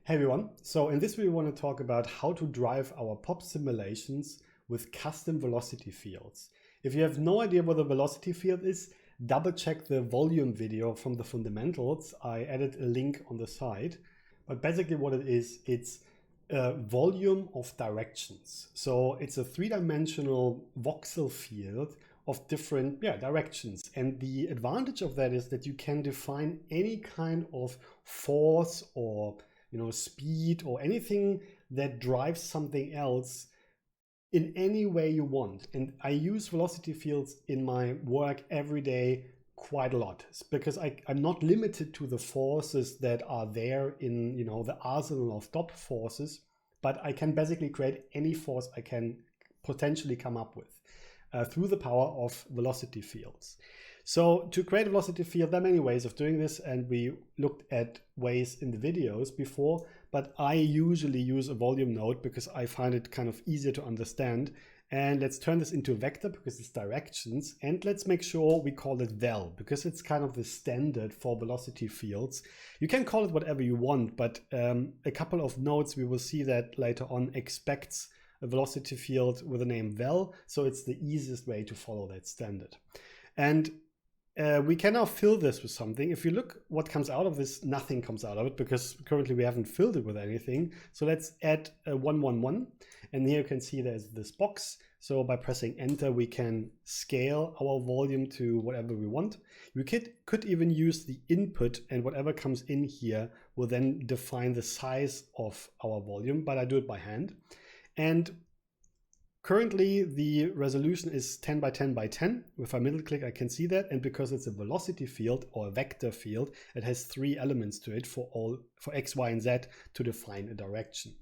Hey everyone, so in this video we want to talk about how to drive our pop simulations with custom velocity fields. If you have no idea what a velocity field is, double check the volume video from the fundamentals. I added a link on the side, but basically what it is, it's a volume of directions. So it's a three-dimensional voxel field of different directions, and the advantage of that is that you can define any kind of force or speed or anything that drives something else in any way you want. And I use velocity fields in my work every day quite a lot because I'm not limited to the forces that are there in the arsenal of dot forces, but I can basically create any force I can potentially come up with through the power of velocity fields. So to create a velocity field, there are many ways of doing this, and we looked at ways in the videos before, but I usually use a volume node because I find it kind of easier to understand. And let's turn this into a vector because it's directions, and let's make sure we call it vel because it's kind of the standard for velocity fields. You can call it whatever you want, but a couple of nodes we will see that later on expects a velocity field with the name vel, so it's the easiest way to follow that standard. And we can now fill this with something. If you look what comes out of this, nothing comes out of it because currently we haven't filled it with anything. So let's add a 1, 1, 1. And here you can see there's this box. So by pressing enter, we can scale our volume to whatever we want. We could even use the input, and whatever comes in here will then define the size of our volume, but I do it by hand. And currently, the resolution is 10 by 10 by 10. If I middle click, I can see that. And because it's a velocity field or a vector field, it has 3 elements to it for X, Y, and Z to define a direction.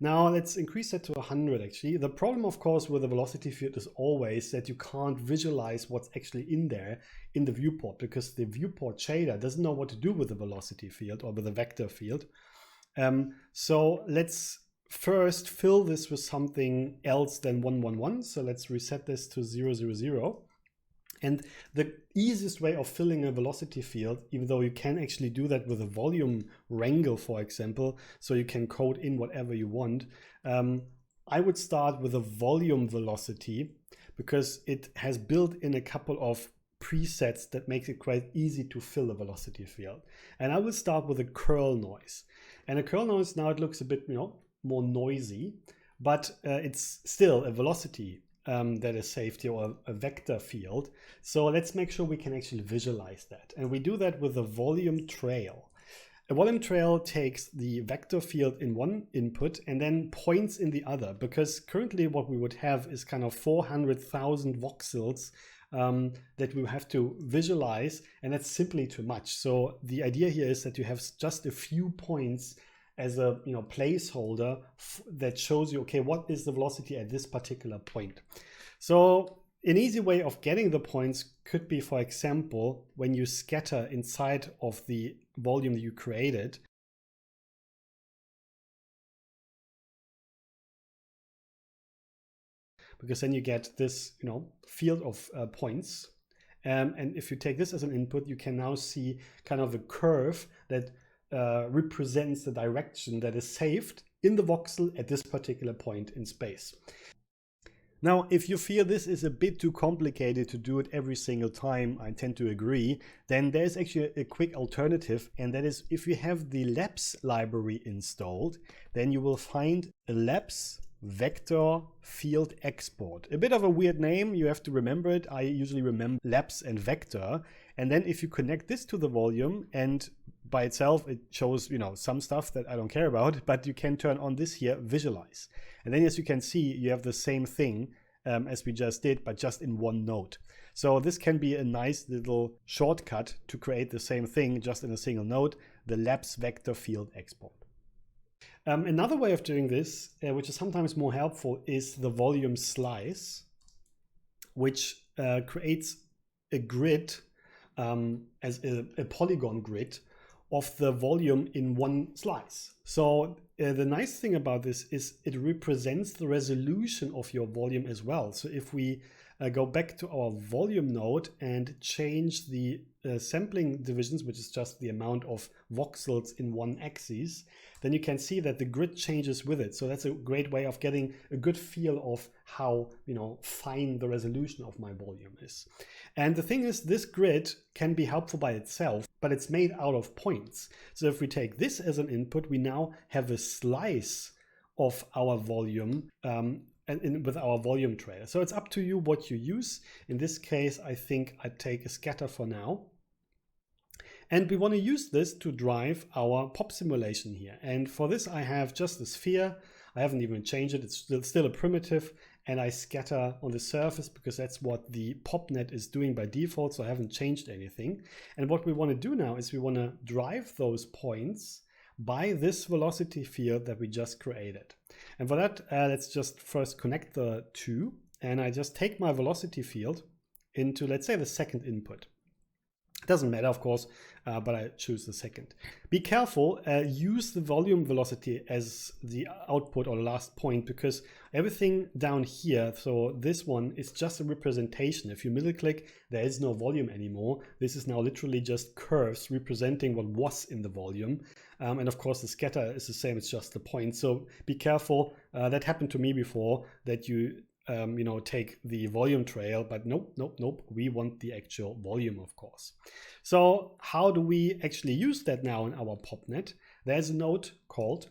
Now let's increase that to 100 actually. The problem, of course, with a velocity field is always that you can't visualize what's actually in there in the viewport because the viewport shader doesn't know what to do with the velocity field or with a vector field. So let's first fill this with something else than 1, 1, 1. So let's reset this to 0, 0, 0. And the easiest way of filling a velocity field, even though you can actually do that with a volume wrangle, for example, so you can code in whatever you want, I would start with a volume velocity because it has built in a couple of presets that makes it quite easy to fill a velocity field. And I will start with a curl noise. And a curl noise, now it looks a bit, more noisy, but it's still a velocity that is saved here, or a vector field. So let's make sure we can actually visualize that. And we do that with a volume trail. A volume trail takes the vector field in one input and then points in the other, because currently what we would have is kind of 400,000 voxels that we have to visualize, and that's simply too much. So the idea here is that you have just a few points as a placeholder that shows you, okay, what is the velocity at this particular point. So an easy way of getting the points could be, for example, when you scatter inside of the volume that you created. Because then you get this field of points. And if you take this as an input, you can now see kind of a curve that represents the direction that is saved in the voxel at this particular point in space. Now, if you feel this is a bit too complicated to do it every single time, I tend to agree, then there's actually a quick alternative, and that is if you have the Labs library installed, then you will find a Labs vector field export. A bit of a weird name, you have to remember it. I usually remember Labs and vector. And then if you connect this to the volume, and by itself it shows some stuff that I don't care about, but you can turn on this here, visualize. And then as you can see, you have the same thing as we just did, but just in one node. So this can be a nice little shortcut to create the same thing just in a single node, the Labs vector field export. Another way of doing this, which is sometimes more helpful, is the volume slice, which creates a grid as a polygon grid of the volume in one slice. So the nice thing about this is it represents the resolution of your volume as well. So if we go back to our volume node and change the sampling divisions, which is just the amount of voxels in one axis, then you can see that the grid changes with it. So that's a great way of getting a good feel of how, fine the resolution of my volume is. And the thing is, this grid can be helpful by itself, but it's made out of points. So if we take this as an input, we now have a slice of our volume with our volume trailer. So it's up to you what you use. In this case, I think I'd take a scatter for now. And we want to use this to drive our pop simulation here. And for this, I have just a sphere. I haven't even changed it. It's still a primitive. And I scatter on the surface because that's what the PopNet is doing by default. So I haven't changed anything. And what we want to do now is we want to drive those points by this velocity field that we just created. And for that, let's just first connect the two. And I just take my velocity field into, let's say, the second input. It doesn't matter, of course, but I choose the second. Be careful, use the volume velocity as the output or last point, because everything down here, so this one is just a representation. If you middle click, there is no volume anymore. This is now literally just curves representing what was in the volume. And of course, the scatter is the same, it's just the point. So be careful. That happened to me before, that you take the volume trail, but nope. We want the actual volume, of course. So how do we actually use that now in our PopNet? There's a node called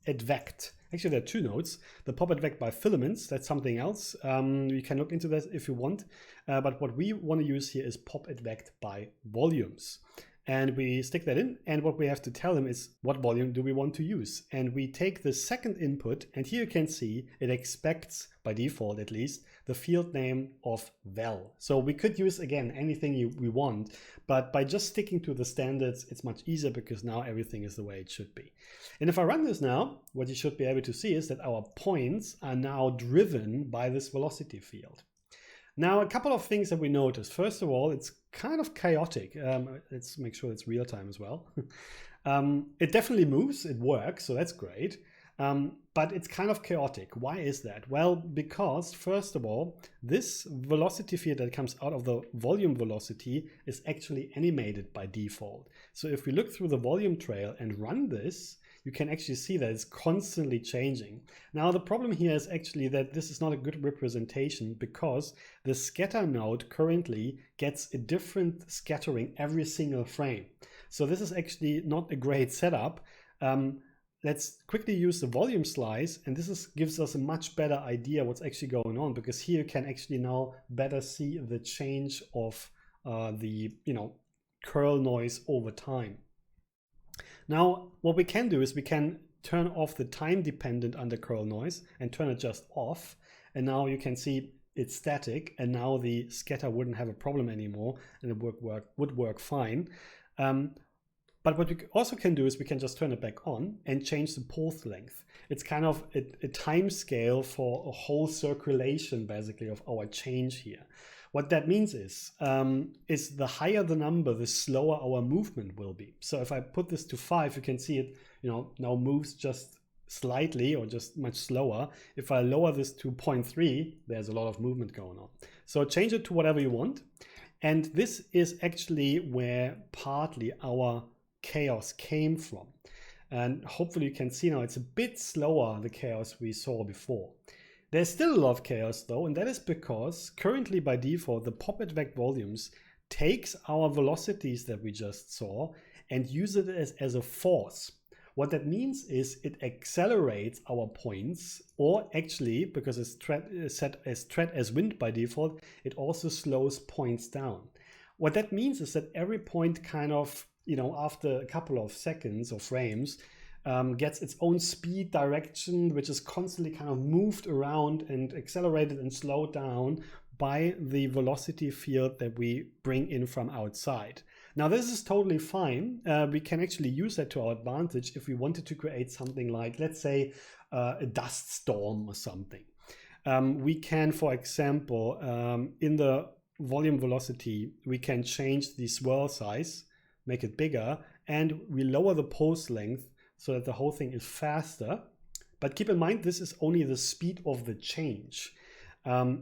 Advect. Actually, there are two nodes. The Advect by filaments, that's something else. You can look into that if you want. But what we want to use here is Advect by volumes. And we stick that in, and what we have to tell them is what volume do we want to use. And we take the second input, and here you can see it expects, by default at least, the field name of val. So we could use, again, anything we want, but by just sticking to the standards, it's much easier because now everything is the way it should be. And if I run this now, what you should be able to see is that our points are now driven by this velocity field. Now, a couple of things that we notice. First of all, it's kind of chaotic. Let's make sure it's real time as well. It definitely moves, it works, so that's great. But it's kind of chaotic. Why is that? Well, because first of all, this velocity field that comes out of the volume velocity is actually animated by default. So if we look through the volume trail and run this, you can actually see that it's constantly changing. Now, the problem here is actually that this is not a good representation because the scatter node currently gets a different scattering every single frame. So this is actually not a great setup. Let's quickly use the volume slice, and this gives us a much better idea what's actually going on, because here you can actually now better see the change of the curl noise over time. Now, what we can do is we can turn off the time dependent under curl noise and turn it just off. And now you can see it's static, and now the scatter wouldn't have a problem anymore, and it would work fine. But what we also can do is we can just turn it back on and change the pulse length. It's kind of a time scale for a whole circulation, basically, of our change here. What that means is the higher the number, the slower our movement will be. So if I put this to 5, you can see it, now moves just slightly or just much slower. If I lower this to 0.3, there's a lot of movement going on. So change it to whatever you want. And this is actually where partly our chaos came from. And hopefully you can see now it's a bit slower, the chaos we saw before. There's still a lot of chaos though, and that is because currently by default the Advect volumes takes our velocities that we just saw and use it as a force. What that means is it accelerates our points, or actually, because it's set as thread as wind by default, it also slows points down. What that means is that every point kind of, after a couple of seconds or frames, gets its own speed direction, which is constantly kind of moved around and accelerated and slowed down by the velocity field that we bring in from outside. Now, this is totally fine. We can actually use that to our advantage if we wanted to create something like, let's say, a dust storm or something. We can, for example, in the volume velocity, we can change the swirl size, make it bigger, and we lower the pulse length so that the whole thing is faster. But keep in mind, this is only the speed of the change.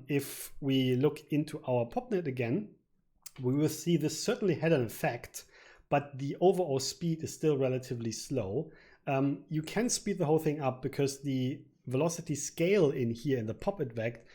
If we look into our PopNet again, we will see this certainly had an effect, but the overall speed is still relatively slow. You can speed the whole thing up because the velocity scale in here in the pop advect,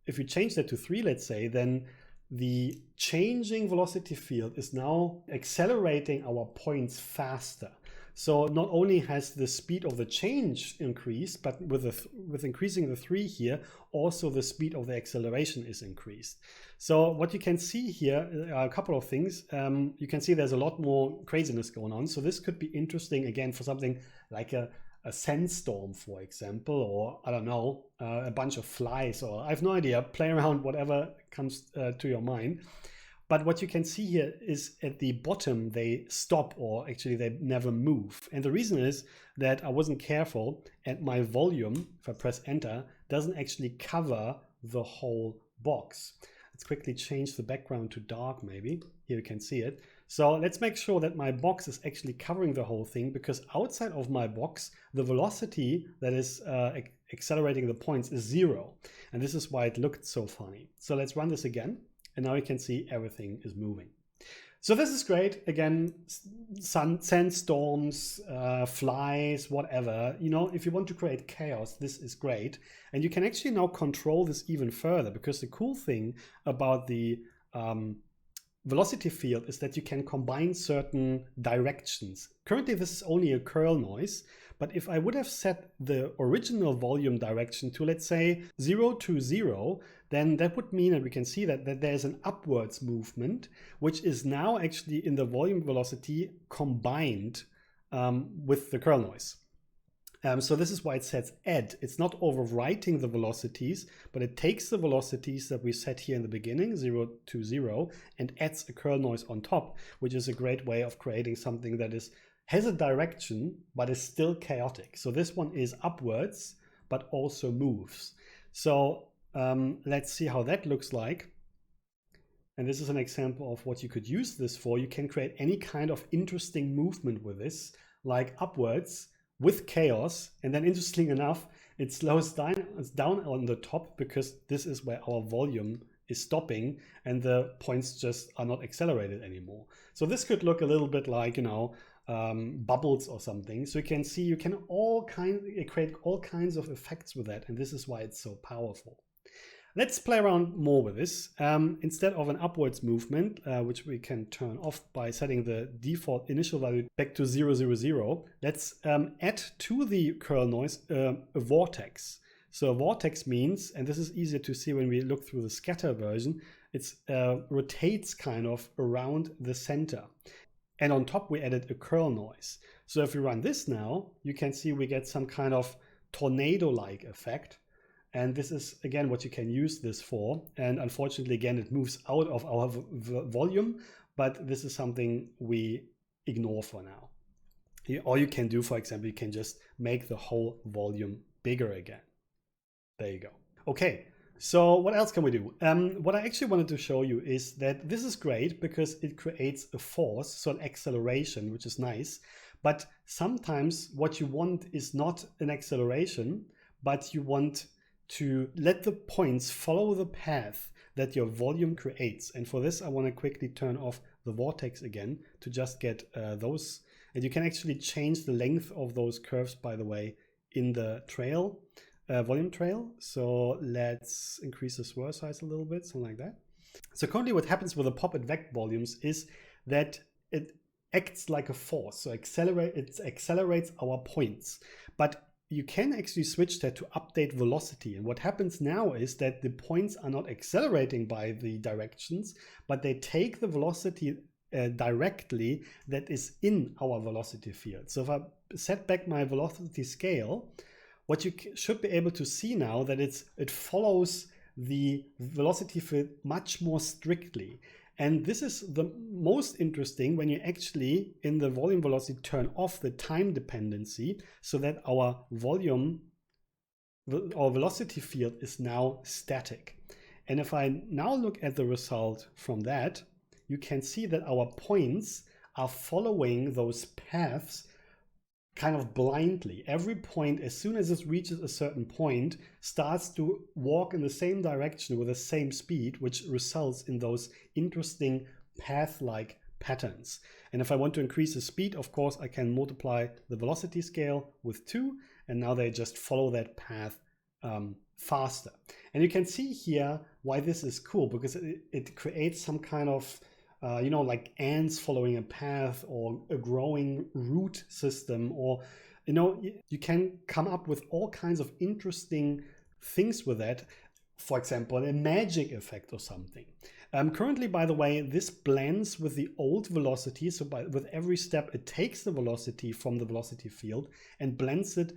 if you change that to 3, let's say, then the changing velocity field is now accelerating our points faster. So not only has the speed of the change increased, but with increasing the 3 here, also the speed of the acceleration is increased. So what you can see here are a couple of things. You can see there's a lot more craziness going on. So this could be interesting again for something like a sandstorm, for example, or I don't know, a bunch of flies, or I have no idea, play around, whatever comes to your mind. But what you can see here is at the bottom, they stop, or actually they never move. And the reason is that I wasn't careful, and my volume, if I press enter, doesn't actually cover the whole box. Let's quickly change the background to dark, maybe. Here you can see it. So let's make sure that my box is actually covering the whole thing, because outside of my box, the velocity that is accelerating the points is 0. And this is why it looked so funny. So let's run this again. And now you can see everything is moving. So this is great. Again, sandstorms, flies, whatever. You know, if you want to create chaos, this is great. And you can actually now control this even further, because the cool thing about the velocity field is that you can combine certain directions. Currently, this is only a curl noise. But if I would have set the original volume direction to, let's say, 0 to 0, then that would mean that we can see that there's an upwards movement, which is now actually in the volume velocity combined with the curl noise. So this is why it says add. It's not overwriting the velocities, but it takes the velocities that we set here in the beginning, 0 to 0, and adds a curl noise on top, which is a great way of creating something that has a direction, but is still chaotic. So this one is upwards, but also moves. So let's see how that looks like. And this is an example of what you could use this for. You can create any kind of interesting movement with this, like upwards with chaos. And then interestingly enough, it slows down on the top, because this is where our volume is stopping and the points just are not accelerated anymore. So this could look a little bit like, you know, bubbles or something. So you can see you can create all kinds of effects with that, and this is why it's so powerful. Let's play around more with this. Instead of an upwards movement, which we can turn off by setting the default initial value back to 0, 0, 0, let's add to the curl noise a vortex. So a vortex means, and this is easier to see when we look through the scatter version, it rotates kind of around the center. And on top, we added a curl noise. So if we run this now, you can see we get some kind of tornado-like effect. And this is, again, what you can use this for. And unfortunately, again, it moves out of our volume, but this is something we ignore for now. All you can do, for example, you can just make the whole volume bigger again. There you go. Okay. So what else can we do? What I actually wanted to show you is that this is great because it creates a force, so an acceleration, which is nice. But sometimes what you want is not an acceleration, but you want to let the points follow the path that your volume creates. And for this, I want to quickly turn off the vortex again to just get those. And you can actually change the length of those curves, by the way, in the trail. Volume trail. So let's increase the swirl size a little bit, something like that. So currently what happens with the pop advect volumes is that it acts like a force. So it accelerates our points. But you can actually switch that to update velocity. And what happens now is that the points are not accelerating by the directions, but they take the velocity directly that is in our velocity field. So if I set back my velocity scale, what you should be able to see now that it follows the velocity field much more strictly. And this is the most interesting when you actually in the volume velocity turn off the time dependency so that our velocity field is now static. And if I now look at the result from that, you can see that our points are following those paths kind of blindly. Every point, as soon as it reaches a certain point, starts to walk in the same direction with the same speed, which results in those interesting path-like patterns. And if I want to increase the speed, of course, I can multiply the velocity scale with 2, and now they just follow that path faster. And you can see here why this is cool, because it creates some kind of like ants following a path, or a growing root system, or you can come up with all kinds of interesting things with that. For example, a magic effect or something. Currently, by the way, this blends with the old velocity. So with every step, it takes the velocity from the velocity field and blends it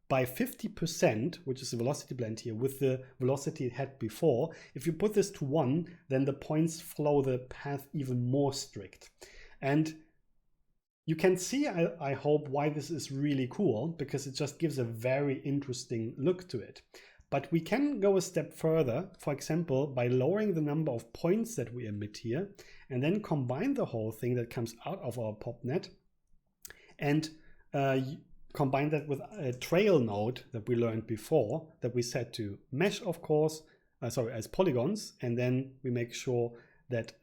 by 50%, which is the velocity blend here, with the velocity it had before. If you put this to 1, then the points follow the path even more strict. And you can see, I hope, why this is really cool, because it just gives a very interesting look to it. But we can go a step further, for example, by lowering the number of points that we emit here, and then combine the whole thing that comes out of our PopNet, and combine that with a trail node that we learned before, that we set to mesh, of course, as polygons, and then we make sure that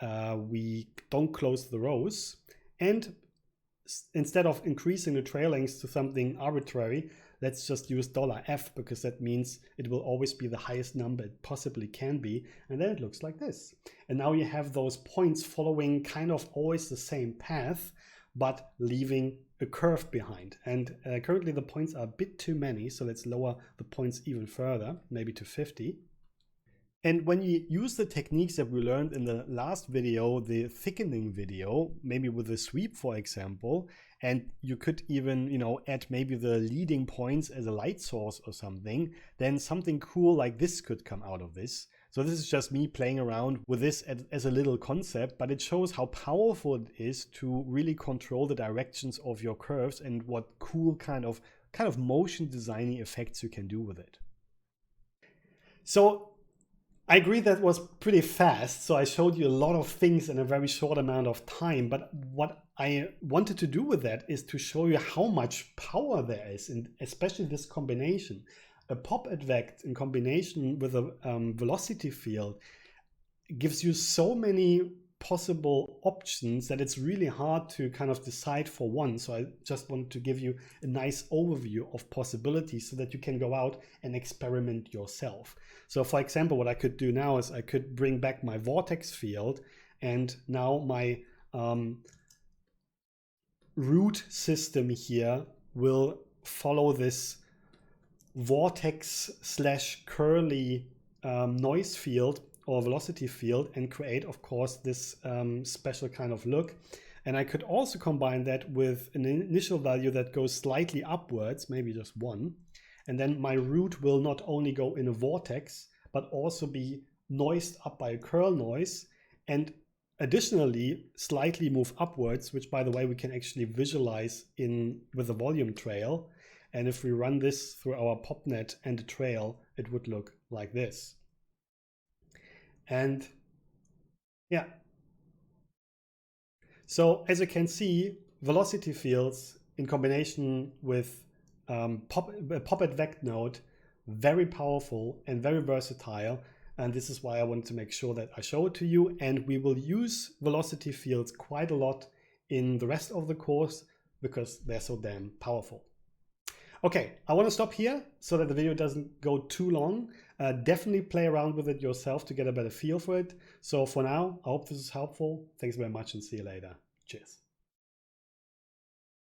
we don't close the rows. And instead of increasing the trail length to something arbitrary, let's just use $F, because that means it will always be the highest number it possibly can be. And then it looks like this. And now you have those points following kind of always the same path, but leaving a curve behind. And currently the points are a bit too many, so let's lower the points even further, maybe to 50. And when you use the techniques that we learned in the last video, the thickening video, maybe with the sweep, for example, and you could even, add maybe the leading points as a light source or something, then something cool like this could come out of this. So this is just me playing around with this as a little concept, but it shows how powerful it is to really control the directions of your curves and what cool kind of motion designing effects you can do with it. So I agree that was pretty fast, so I showed you a lot of things in a very short amount of time, but what I wanted to do with that is to show you how much power there is, and especially this combination. A pop advect in combination with a velocity field gives you so many possible options that it's really hard to kind of decide for one. So I just wanted to give you a nice overview of possibilities so that you can go out and experiment yourself. So for example, what I could do now is I could bring back my vortex field, and now my root system here will follow this vortex / curly noise field or velocity field and create, of course, this special kind of look. And I could also combine that with an initial value that goes slightly upwards, maybe just 1. And then my root will not only go in a vortex, but also be noised up by a curl noise, and additionally slightly move upwards, which, by the way, we can actually visualize with a volume trail. And if we run this through our PopNet and a trail, it would look like this. And yeah. So as you can see, velocity fields in combination with pop advect node, very powerful and very versatile. And this is why I wanted to make sure that I show it to you. And we will use velocity fields quite a lot in the rest of the course because they're so damn powerful. Okay, I want to stop here so that the video doesn't go too long. Definitely play around with it yourself to get a better feel for it. So for now, I hope this is helpful. Thanks very much and see you later. Cheers.